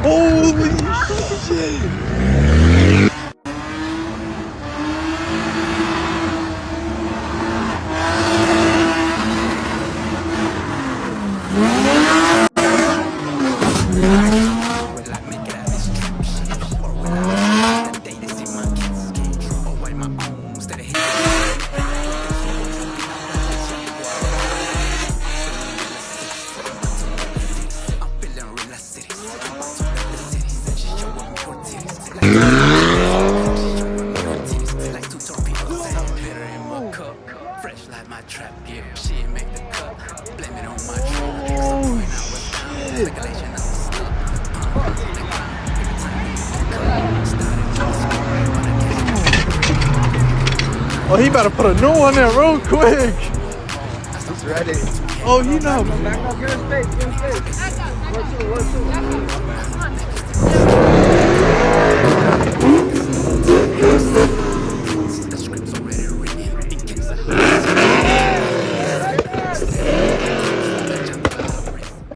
Holy shit! Oh, he better put a new one there real quick. He's ready. Oh, you know. Back up, you're in space, you're in space. 1, 2, 1, 2.